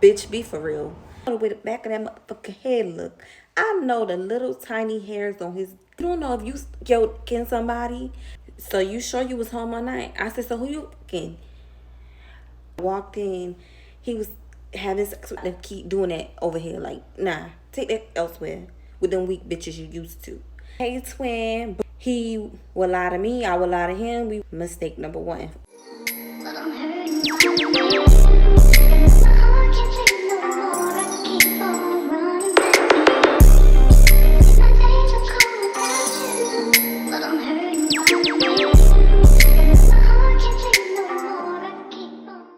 bitch, be for real. With the back of that motherfucking head look. I know the little tiny hairs on his. You don't know if you killed somebody. So you sure you was home all night? I said, so who you fucking? Walked in, he was having sex with them. Keep doing that over here. Like, nah, take that elsewhere with them weak bitches you used to. Hey, twin. He will lie to me. I will lie to him. We mistake number one.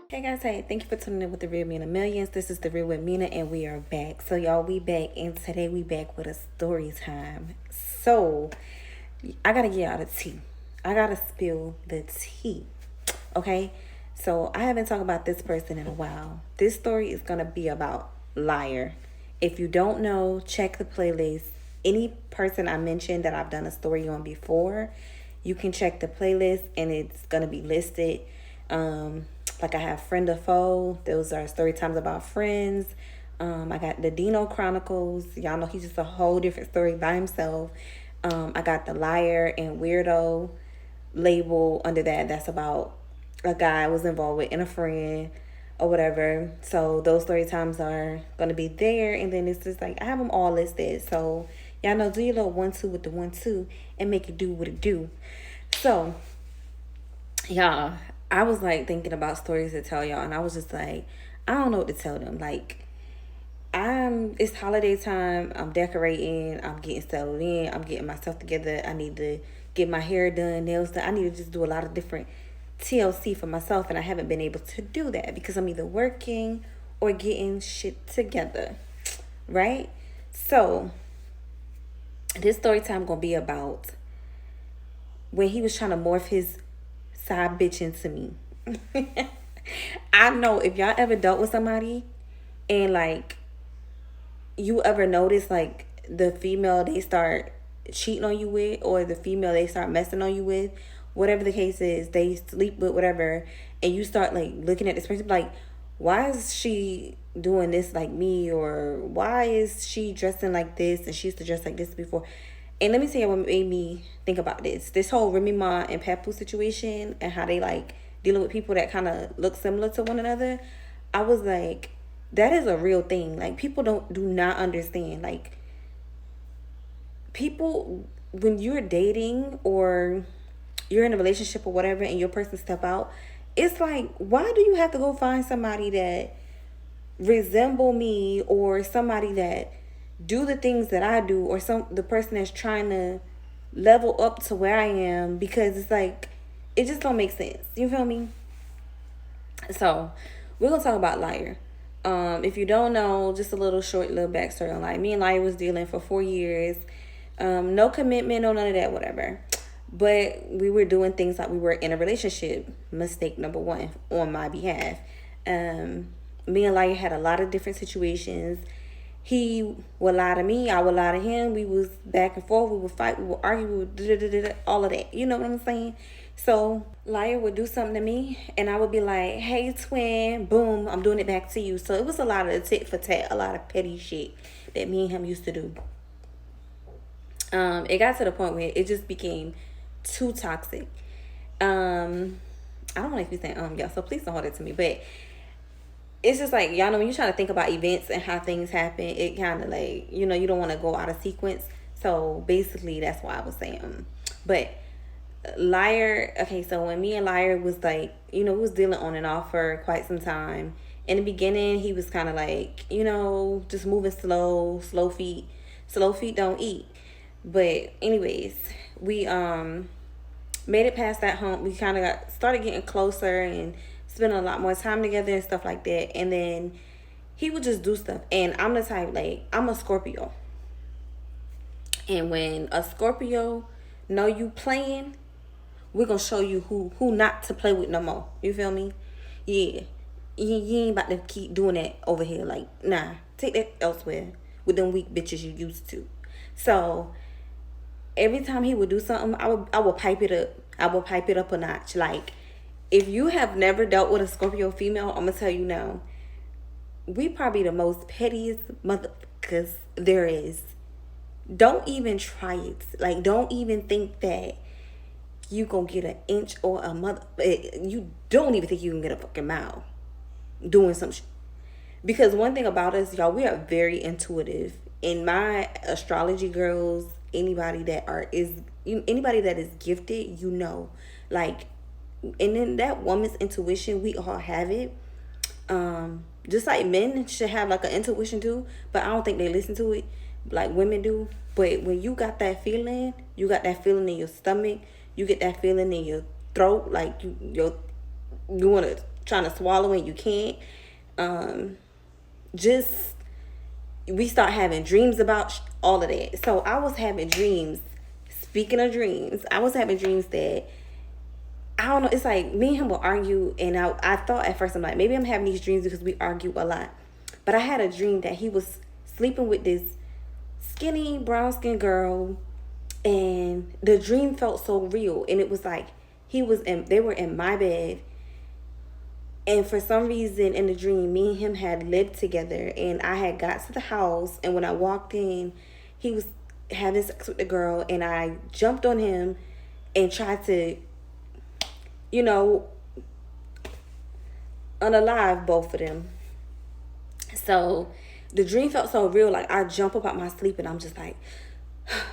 Hey guys, hey, thank you for tuning in with The Real Mina Millions. This is The Real with Mina and we are back. So y'all, we back and today we back with a story time. So, I gotta get y'all the tea. I gotta spill the tea. Okay? So, I haven't talked about this person in a while. This story is gonna be about Liar. If you don't know, check the playlist. Any person I mentioned that I've done a story on before, you can check the playlist and it's gonna be listed. Like I have Friend or Foe. Those are story times about friends. I got the Dino Chronicles. Y'all know he's just a whole different story by himself. I got the Liar and Weirdo label under that. That's about a guy I was involved with and a friend or whatever. So those story times are going to be there. And then it's just like, I have them all listed. So y'all know, do your little 1-2 with the 1-2 and make it do what it do. So, y'all, I was like thinking about stories to tell y'all, and I was just like, I don't know what to tell them. Like, it's holiday time. I'm decorating. I'm getting settled in. I'm getting myself together. I need to get my hair done, nails done. I need to just do a lot of different TLC for myself, and I haven't been able to do that because I'm either working or getting shit together, right? So, this story time gonna be about when he was trying to morph his side bitch into me. I know if y'all ever dealt with somebody and like you ever notice like the female they start cheating on you with, or the female they start messing on you with, whatever the case is, they sleep with whatever, and you start like looking at this person like, why is she doing this like me, or why is she dressing like this and she used to dress like this before. And let me tell you what made me think about this whole Remy Ma and Papu situation and how they like dealing with people that kind of look similar to one another. I was like, that is a real thing. Like, people do not understand. Like, people, when you're dating or you're in a relationship or whatever and your person step out, it's like, why do you have to go find somebody that resemble me, or somebody that do the things that I do, or the person that's trying to level up to where I am? Because it's like, it just don't make sense. You feel me? So we're gonna talk about Liar. If you don't know, just a little backstory on Liar. Me and Liar was dealing for 4 years. No commitment, no none of that, whatever. But we were doing things like we were in a relationship. Mistake number one on my behalf. Me and Liar had a lot of different situations. He would lie to me, I would lie to him. We was back and forth, we would fight, we would argue, we would all of that. You know what I'm saying? So Liar would do something to me and I would be like, hey twin, boom, I'm doing it back to you. So it was a lot of tit for tat, a lot of petty shit that me and him used to do. It got to the point where it just became too toxic. I don't want to keep saying y'all, so please don't hold it to me, but it's just like, y'all know, when you're trying to think about events and how things happen, it kind of like, you know, you don't want to go out of sequence. So basically that's why I was saying. But Liar, okay, so when me and Liar was like, you know, we was dealing on and off for quite some time. In the beginning, he was kind of like, you know, just moving slow feet don't eat. But anyways, we made it past that hump. We kind of started getting closer and spending a lot more time together and stuff like that. And then he would just do stuff. And I'm the type, like, I'm a Scorpio. And when a Scorpio know you playing, we're going to show you who not to play with no more. You feel me? Yeah. You ain't about to keep doing that over here. Like, nah. Take that elsewhere with them weak bitches you used to. So every time he would do something, I would pipe it up. I would pipe it up a notch. Like, if you have never dealt with a Scorpio female, I'm going to tell you now, we probably the most pettiest motherfuckers there is. Don't even try it. Like, don't even think that you gonna get an inch or a mother. You don't even think you can get a fucking mile doing some shit. Because one thing about us, y'all, we are very intuitive. In my astrology girls, anybody that is gifted, you know, like, and then that woman's intuition, we all have it. Just like men should have like an intuition too, but I don't think they listen to it like women do. But when you got that feeling, you got that feeling in your stomach, you get that feeling in your throat, like you want to trying to swallow and you can't. Just we start having dreams about all of that. So I was having dreams. Speaking of dreams, I was having dreams that I don't know. It's like me and him will argue, and I thought at first I'm like, maybe I'm having these dreams because we argue a lot. But I had a dream that he was sleeping with this skinny brown skinned girl, and the dream felt so real. And it was like they were in my bed, and for some reason in the dream, me and him had lived together, and I had got to the house, and when I walked in, he was having sex with the girl, and I jumped on him and tried to, unalive both of them. So the dream felt so real. Like, I jump up out my sleep and I'm just like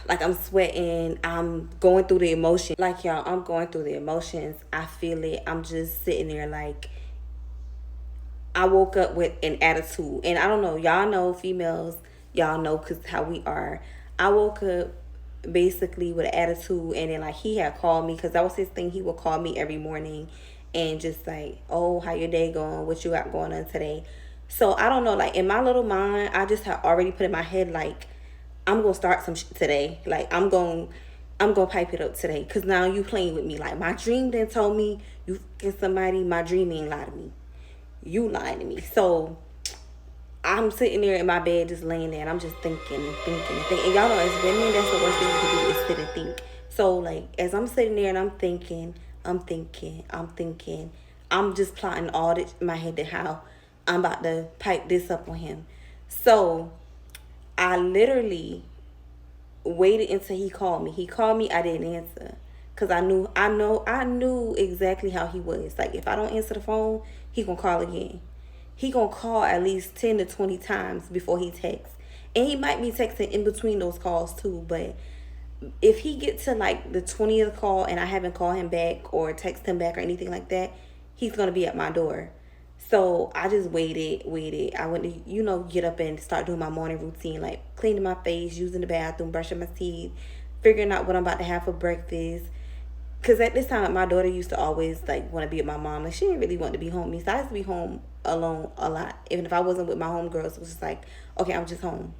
I'm sweating. I'm going through the emotion. Like, y'all, I'm going through the emotions. I feel it. I'm just sitting there like, I woke up with an attitude. And I don't know, y'all know females, y'all know because how we are. I woke up basically with an attitude, and then like he had called me because that was his thing. He would call me every morning and just like, oh, how your day going? What you got going on today? So I don't know, like in my little mind, I just had already put in my head like, I'm gonna start some shit today. Like I'm gonna pipe it up today because now you playing with me. Like my dream then told me you fucking somebody. My dream ain't lie to me. You lying to me. So I'm sitting there in my bed just laying there and I'm just thinking and thinking and thinking. And y'all know as women, that's the worst thing you can do is sit and think. So like as I'm sitting there and I'm thinking, I'm just plotting all this in my head that how I'm about to pipe this up on him. So I literally waited until he called me. He called me, I didn't answer. Cause I knew exactly how he was. Like if I don't answer the phone, he gonna call again. He gonna call at least 10 to 20 times before he texts. And he might be texting in between those calls too. But if he gets to like the 20th call and I haven't called him back or text him back or anything like that, he's gonna be at my door. So I just waited. I went to, get up and start doing my morning routine, like cleaning my face, using the bathroom, brushing my teeth, figuring out what I'm about to have for breakfast. Because at this time, my daughter used to always like want to be with my mom. Like she didn't really want to be home. So I used to be home alone a lot. Even if I wasn't with my homegirls, it was just like, okay, I'm just home.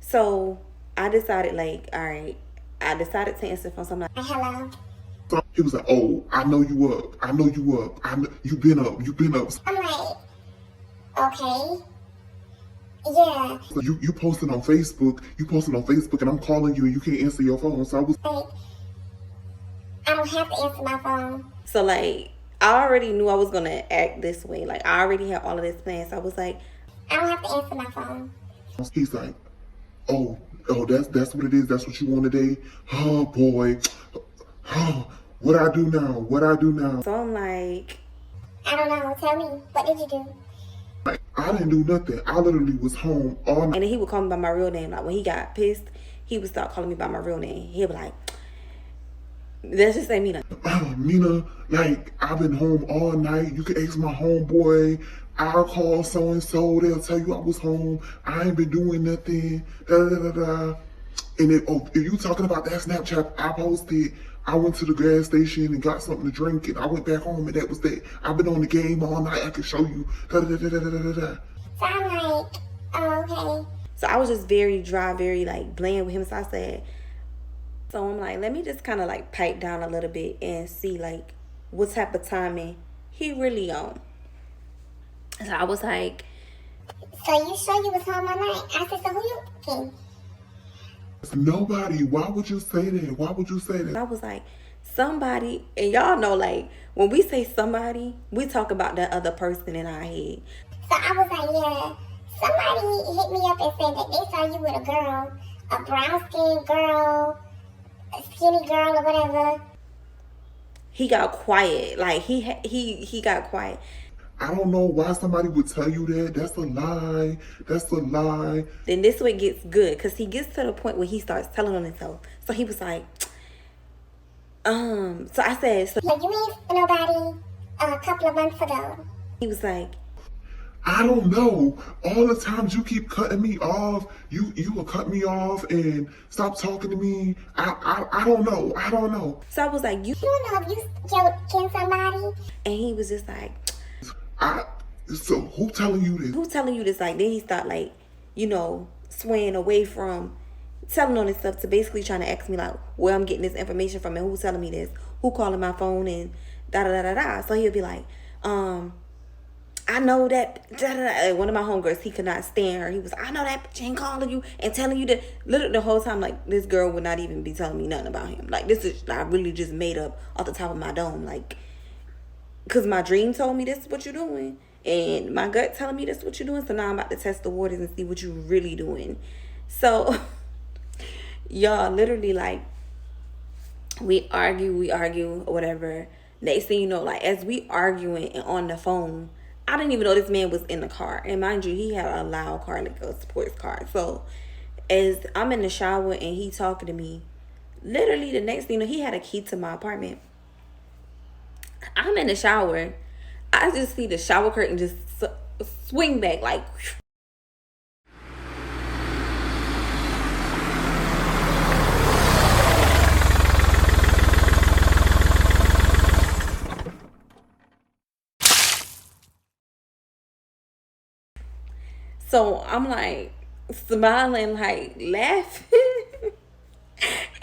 So I decided like, all right, I decided to answer the phone. So I'm like, hello. He was like, oh, I know you up. I know you been up. I'm like, okay. Yeah. So you posted on Facebook and I'm calling you and you can't answer your phone. So I was like, I don't have to answer my phone. So like, I already knew I was going to act this way. Like I already had all of this planned. So I was like, I don't have to answer my phone. He's like, oh, that's what it is. That's what you want today. Oh boy. Oh, what I do now? So I'm like, I don't know. Tell me, what did you do? Like, I didn't do nothing. I literally was home all night. And then he would call me by my real name. Like when he got pissed, he would start calling me by my real name. He'd be like, let's just say Mina. Mina, like I've been home all night. You can ask my homeboy. I'll call so and so. They'll tell you I was home. I ain't been doing nothing. And if you talking about that Snapchat I posted, I went to the gas station and got something to drink, and I went back home, and that was that. I've been on the game all night. I can show you. So I'm like, oh, okay. So I was just very dry, very like bland with him. So I said, so I'm like, let me just kind of like pipe down a little bit and see like what type of timing he really on. So I was like, so you sure you was home all night? I said, so who you thinking? Nobody. Why would you say that? I was like, somebody. And y'all know, like, when we say somebody, we talk about that other person in our head. So So I was like, yeah. Somebody hit me up and said that they saw you with a girl, a brown skinned girl, a skinny girl, or whatever. He got quiet. Like he got quiet. I don't know why somebody would tell you that. That's a lie. That's a lie. Then this way gets good, because he gets to the point where he starts telling on himself. So he was like, so I said, so Like, you ain't nobody a couple of months ago. he was like, I don't know. All the times you keep cutting me off, you will cut me off and stop talking to me. I don't know. I don't know. so I was like, You don't know if you joking somebody. and he was just like, So who telling you this? who's telling you this? Like, then he started like, swaying away from telling on himself to basically trying to ask me like where I'm getting this information from and who's telling me this, who calling my phone and da da da da da. So he'll be like, I know that da, da, da. Like, one of my homegirls, he could not stand her. He was, I know that bitch ain't calling you and telling you that. Literally the whole time, like, this girl would not even be telling me nothing about him. Like, this is, I really just made up off the top of my dome. Like, because my dream told me this is what you're doing. And my gut telling me this is what you're doing. So now I'm about to test the waters and see what you're really doing. So, y'all, literally, like, we argue, or whatever. Next thing you know, like, as we arguing and on the phone, I didn't even know this man was in the car. And mind you, he had a loud car, like a sports car. So as I'm in the shower and he talking to me, literally the next thing you know, he had a key to my apartment. I'm in the shower. I just see the shower curtain just swing back like. So I'm like smiling, like laughing.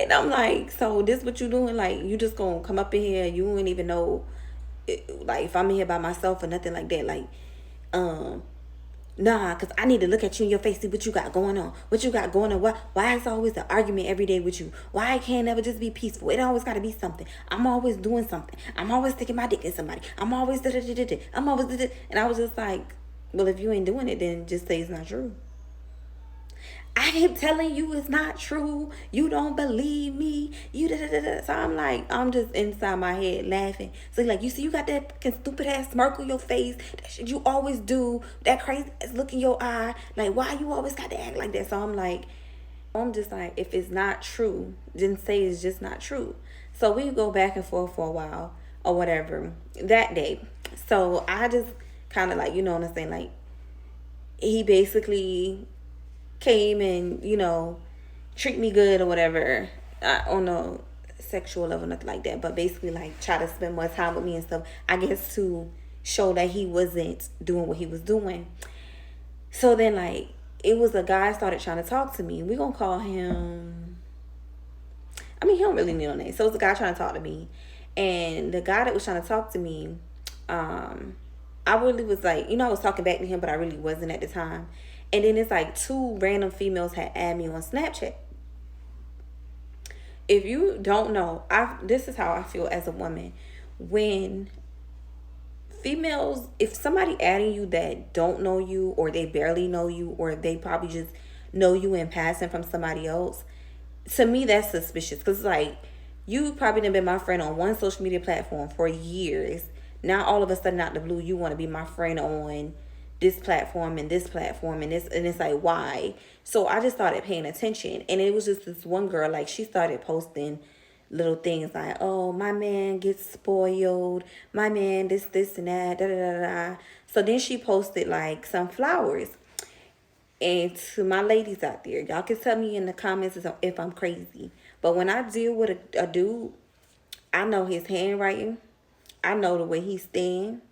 And I'm like, so this what you doing? Like, you just gonna come up in here, you don't even know, like, if I'm in here by myself or nothing like that. Like, nah, because I need to look at you in your face, see what you got going on. What you got going on. Why it's always an argument every day with you? Why it can't never just be peaceful? It always got to be something. I'm always doing something. I'm always sticking my dick in somebody. I'm always da-da-da-da-da. I'm always da-da. And I was just like, well, if you ain't doing it, then just say it's not true. I keep telling you it's not true. You don't believe me. You da da da da. So I'm like, I'm just inside my head laughing. So like, you see, you got that fucking stupid ass smirk on your face. That shit you always do. That crazy ass look in your eye. Like, why you always got to act like that? So I'm just like, if it's not true, then say it's just not true. So we go back and forth for a while or whatever that day. So I just kind of like, you know what I'm saying? Like, he basically came and, treat me good or whatever. On a sexual level, nothing like that. But basically, like, try to spend more time with me and stuff. I guess to show that he wasn't doing what he was doing. So then, like, it was a guy started trying to talk to me. We're going to call him... I mean, he don't really need no name. So it was a guy trying to talk to me. And the guy that was trying to talk to me, I really was like, I was talking back to him, but I really wasn't at the time. And then it's like 2 random females had added me on Snapchat. If you don't know, this is how I feel as a woman. When females, if somebody adding you that don't know you, or they barely know you, or they probably just know you in passing from somebody else, to me that's suspicious. Because like, you probably done been my friend on one social media platform for years. Now all of a sudden out the blue, you want to be my friend on this platform and this platform and this, and it's like, why? So I just started paying attention, and it was just this one girl, like, she started posting little things like, oh, my man gets spoiled, my man this and that, da da da da. So then she posted like some flowers. And to my ladies out there, y'all can tell me in the comments if I'm crazy, but when I deal with a dude, I know his handwriting, I know the way he stand,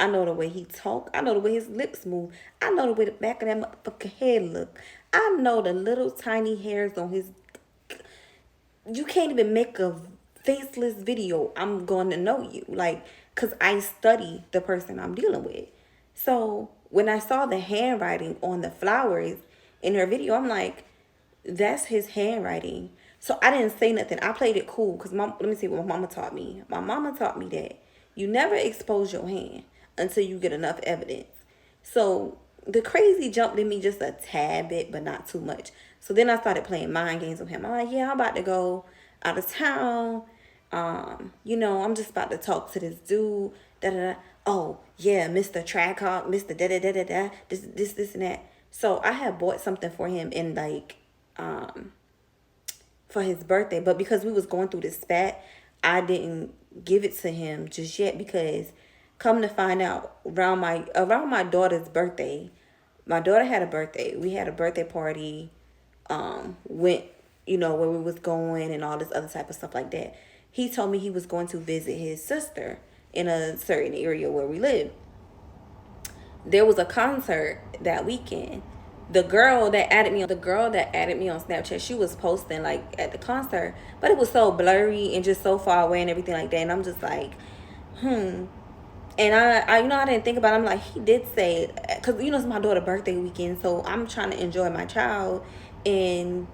I know the way he talk. I know the way his lips move. I know the way the back of that motherfucking head look. I know the little tiny hairs on his... You can't even make a faceless video. I'm going to know you. Like, because I study the person I'm dealing with. So when I saw the handwriting on the flowers in her video, I'm like, that's his handwriting. So I didn't say nothing. I played it cool because let me see what my mama taught me. My mama taught me that you never expose your hand until you get enough evidence. So the crazy jumped in me just a tad bit, but not too much. So then I started playing mind games with him. I'm like, yeah, I'm about to go out of town. I'm just about to talk to this dude. Da da da. Oh yeah, Mr. Trackhawk, Mr. Da da da da da. This and that. So I had bought something for him in like for his birthday, but because we was going through this spat, I didn't give it to him just yet because come to find out around my daughter's birthday, my daughter had a birthday. We had a birthday party, went, where we was going and all this other type of stuff like that. He told me he was going to visit his sister in a certain area where we live. There was a concert that weekend. The girl that added me on Snapchat, she was posting like at the concert, but it was so blurry and just so far away and everything like that. And I'm just like, And I didn't think about it. I'm like, he did say, because it's my daughter's birthday weekend, so I'm trying to enjoy my child and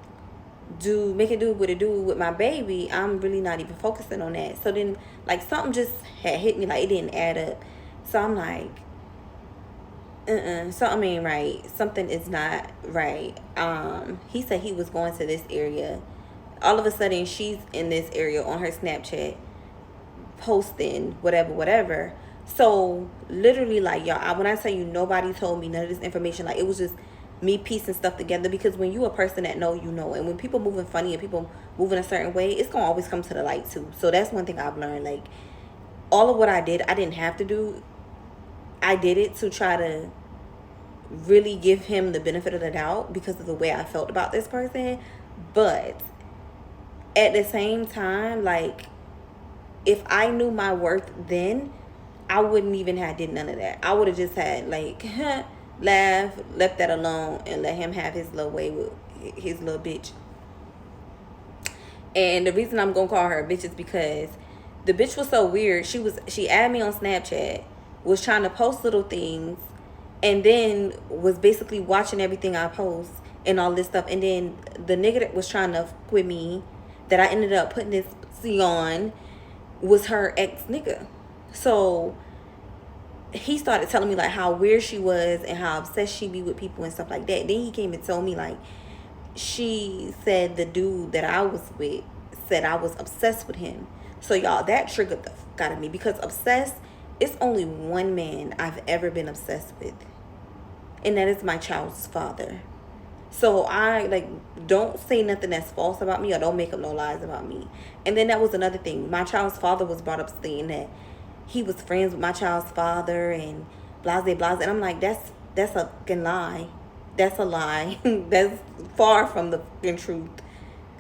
make it do what it do with my baby. I'm really not even focusing on that. So then, like, something just had hit me, like it didn't add up. So I'm like, something ain't right. Something is not right. He said he was going to this area. All of a sudden, she's in this area on her Snapchat, posting whatever. So literally, like, y'all, when I tell you nobody told me none of this information, like, it was just me piecing stuff together. Because when you a person that know, and when people moving funny and people moving a certain way, it's gonna always come to the light too. So that's one thing I've learned. Like, all of what I did, I didn't have to do. I did it to try to really give him the benefit of the doubt because of the way I felt about this person. But at the same time, like, if I knew my worth then, I wouldn't even have did none of that. I would have just had like laugh, left that alone, and let him have his little way with his little bitch. And the reason I'm gonna call her a bitch is because the bitch was so weird. She added me on Snapchat, was trying to post little things, and then was basically watching everything I post and all this stuff. And then the nigga that was trying to fuck with me, that I ended up putting this C on, was her ex nigga. So he started telling me like how weird she was and how obsessed she be with people and stuff like that. Then he came and told me like she said the dude that I was with said I was obsessed with him. So y'all, that triggered the fuck out of me because obsessed, it's only one man I've ever been obsessed with, and that is my child's father. So I like, don't say nothing that's false about me or don't make up no lies about me. And then that was another thing. My child's father was brought up saying that he was friends with my child's father and blase. And I'm like, that's a fucking lie. That's a lie. That's far from the fucking truth.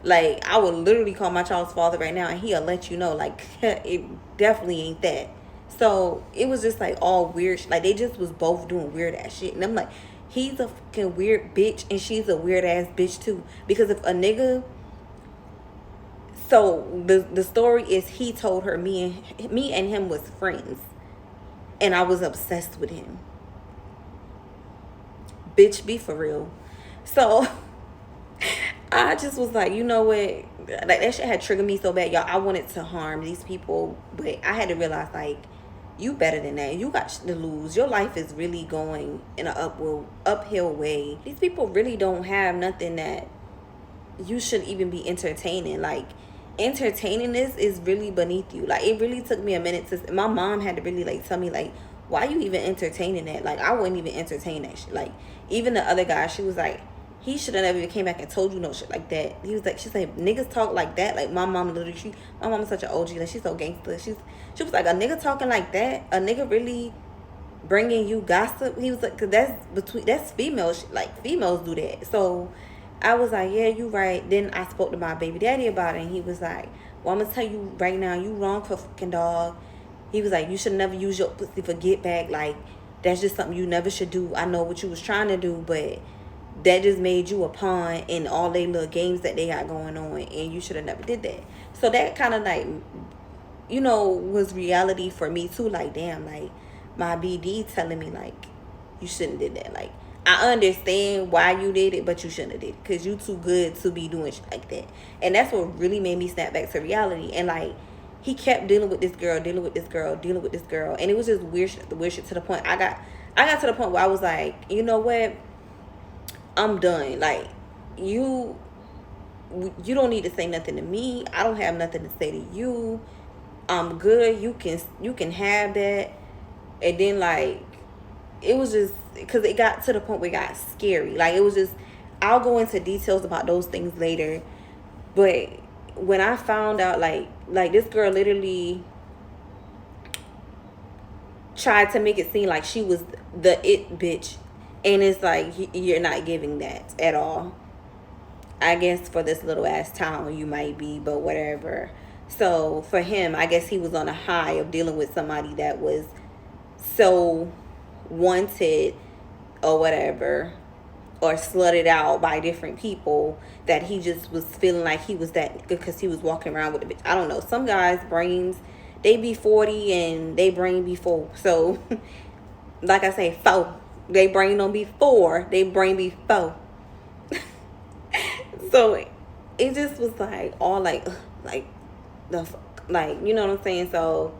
Like, I would literally call my child's father right now and he'll let you know, like, it definitely ain't that. So it was just like all weird. Like, they just was both doing weird ass shit. And I'm like, he's a fucking weird bitch and she's a weird ass bitch too. Because if a nigga, so the story is he told her me and him was friends and I was obsessed with him. Bitch, be for real. So I just was like, you know what? Like, that shit had triggered me so bad, y'all. I wanted to harm these people, but I had to realize, like, you better than that. You got to lose. Your life is really going in an uphill way. These people really don't have nothing that you should even be entertaining. Like, entertaining this is really beneath you. Like, it really took me a minute to, my mom had to really like tell me like, why you even entertaining that? Like, I wouldn't even entertain that shit. Like, even the other guy, she was like, he should have never even came back and told you no shit like that. He was like, she said, niggas talk like that. Like, my mom literally, my mom is such an OG. Like, she's so gangster. She was like, a nigga talking like that? A nigga really bringing you gossip? He was like, cause that's female shit. Like, females do that. So I was like, yeah, you right. Then I spoke to my baby daddy about it, and he was like, well, I'm gonna tell you right now, you wrong for fucking dog. He was like, you should never use your pussy for get back. Like, that's just something you never should do. I know what you was trying to do, but that just made you a pawn in all they little games that they got going on, and you should have never did that. So that kind of like, was reality for me too. Like, damn, like, my BD telling me like, you shouldn't did that. Like, I understand why you did it, but you shouldn't have did it because you too good to be doing shit like that. And that's what really made me snap back to reality. And like, he kept dealing with this girl, and it was just weird shit to the point I got to the point where I was like, you know what? I'm done. Like, you you don't need to say nothing to me. I don't have nothing to say to you. I'm good. You can have that. And then like it was just because it got to the point where it got scary. Like it was just I'll go into details about those things later. But when I found out like this girl literally tried to make it seem like she was the it bitch, and it's like you're not giving that at all. I guess for this little ass town you might be, but whatever. So for him, I guess he was on a high of dealing with somebody that was so wanted or whatever, or slutted out by different people, that he just was feeling like he was that because he was walking around with a bitch. I don't know. Some guys' brains, they be 40 and they brain be full. So, like I say, four. They brain don't be four. They brain be four. So it just was like all like the like, you know what I'm saying? So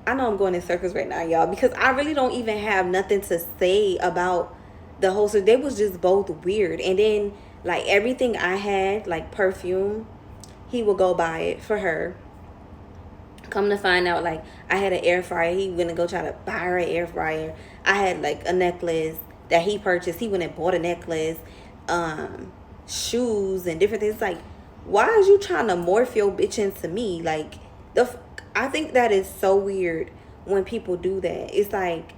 I know I'm going in circles right now, y'all, because I really don't even have nothing to say about the whole. So they was just both weird. And then like everything I had, like perfume, he would go buy it for her. Come to find out, like I had an air fryer, he went to go try to buy her an air fryer. I had like a necklace that he purchased. He went and bought a necklace, shoes and different things. Like, why is you trying to morph your bitch into me? Like I think that is so weird when people do that. It's like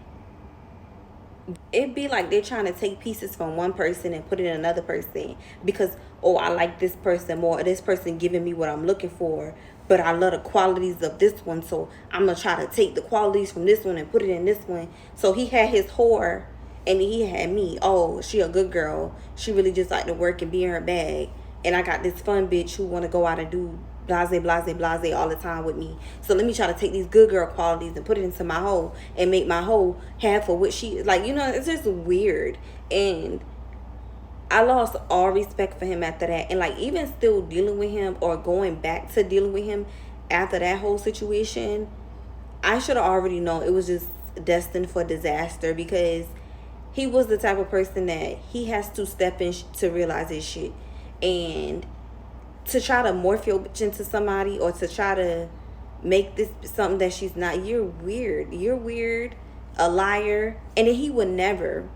it'd be like they're trying to take pieces from one person and put it in another person because, oh, I like this person more, or this person giving me what I'm looking for, but I love the qualities of this one, so I'm gonna try to take the qualities from this one and put it in this one. So he had his whore and he had me. Oh, she a good girl, she really just like to work and be in her bag, and I got this fun bitch who want to go out and do blase blase blase all the time with me. So let me try to take these good girl qualities and put it into my hoe and make my hoe have for what she like. You know, it's just weird. And I lost all respect for him after that. And like even still dealing with him or going back to dealing with him after that whole situation, I should have already known it was just destined for disaster, because he was the type of person that he has to step in to realize his shit. And to try to morph your bitch into somebody, or to try to make this something that she's not, you're weird. You're weird, a liar. And then he would never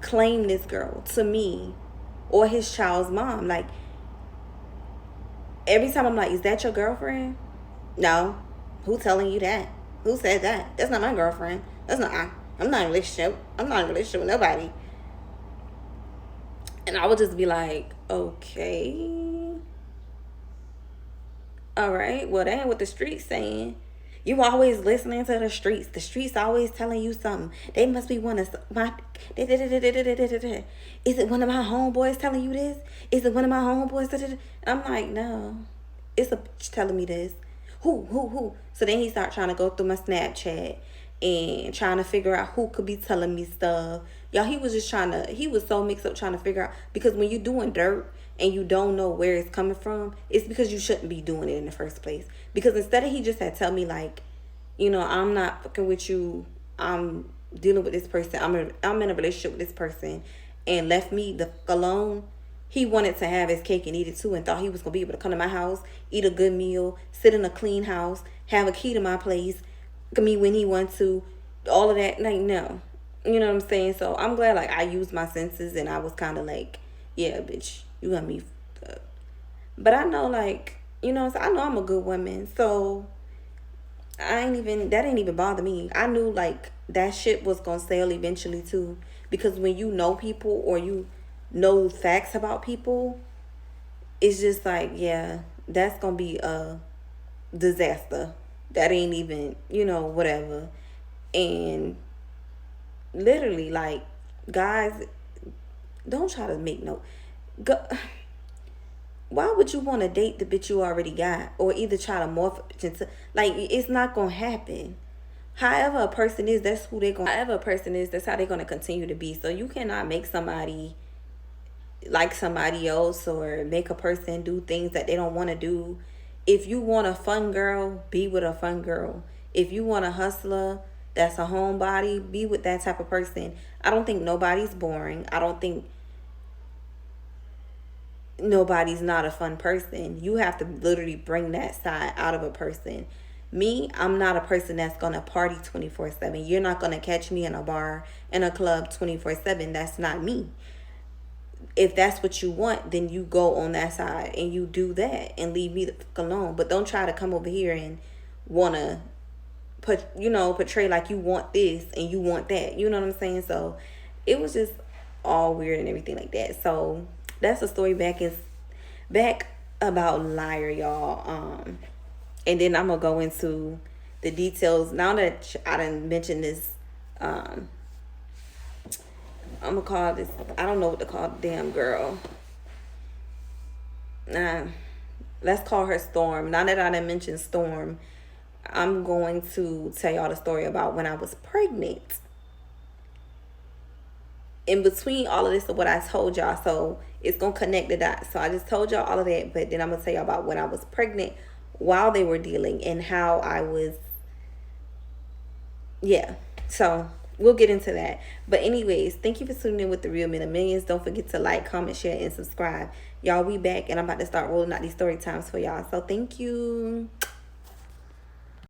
claim this girl to me or his child's mom. Like, every time I'm like, is that your girlfriend? No. Who telling you that? Who said that? That's not my girlfriend. That's not, I'm not in a relationship. I'm not in a relationship with nobody. And I would just be like, okay. All right, well, that ain't what the streets saying. You always listening to the streets. The streets always telling you something. They must be one of my. Is it one of my homeboys telling you this? Is it one of my homeboys? I'm like, no, it's a bitch telling me this. Who? So then he started trying to go through my Snapchat and trying to figure out who could be telling me stuff. Y'all, he was just trying to. He was so mixed up trying to figure out, because when you doing dirt and you don't know where it's coming from, it's because you shouldn't be doing it in the first place. Because instead of he just had tell me like, you know, I'm not fucking with you, I'm dealing with this person, I'm in a relationship with this person, and left me the fuck alone, he wanted to have his cake and eat it too, and thought he was gonna be able to come to my house, eat a good meal, sit in a clean house, have a key to my place, me when he wants to, all of that. Like, no. You know what I'm saying? So I'm glad like I used my senses and I was kind of like, yeah, bitch, you got me fucked up. But I know, like, you know, I know I'm a good woman, so that ain't even bother me. I knew like that shit was gonna sell eventually too, because when you know people or you know facts about people, it's just like, yeah, that's gonna be a disaster. That ain't even, you know, whatever. And literally, like, guys, don't try to make no go. Why would you want to date the bitch you already got, or either try to morph it into, like, it's not gonna happen. However a person is, that's who they're gonna. However a person is, that's how they're gonna continue to be. So you cannot make somebody like somebody else, or make a person do things that they don't want to do. If you want a fun girl, be with a fun girl. If you want a hustler, that's a homebody, be with that type of person. I don't think nobody's boring. I don't think nobody's not a fun person. You have to literally bring that side out of a person. Me, I'm not a person that's gonna party 24/7. You're not gonna catch me in a bar, in a club 24/7. That's not me. If that's what you want, then you go on that side and you do that and leave me the fuck alone. But don't try to come over here and wanna portray like you want this and you want that. You know what I'm saying? So it was just all weird and everything like that. So that's the story back about liar, y'all. And then I'm gonna go into the details now that I didn't mention this. I'm gonna call this, I don't know what to call the damn girl. Let's call her Storm. Now that I didn't mention Storm, I'm going to tell y'all the story about when I was pregnant. In between all of this of what I told y'all, so it's gonna connect the dots. So I just told y'all all of that, but then I'm gonna tell y'all about when I was pregnant while they were dealing and how I was, so we'll get into that. But anyways, thank you for tuning in with The Real Men of Millions. Don't forget to like, comment, share, and subscribe. Y'all, we back, and I'm about to start rolling out these story times for y'all. So thank you.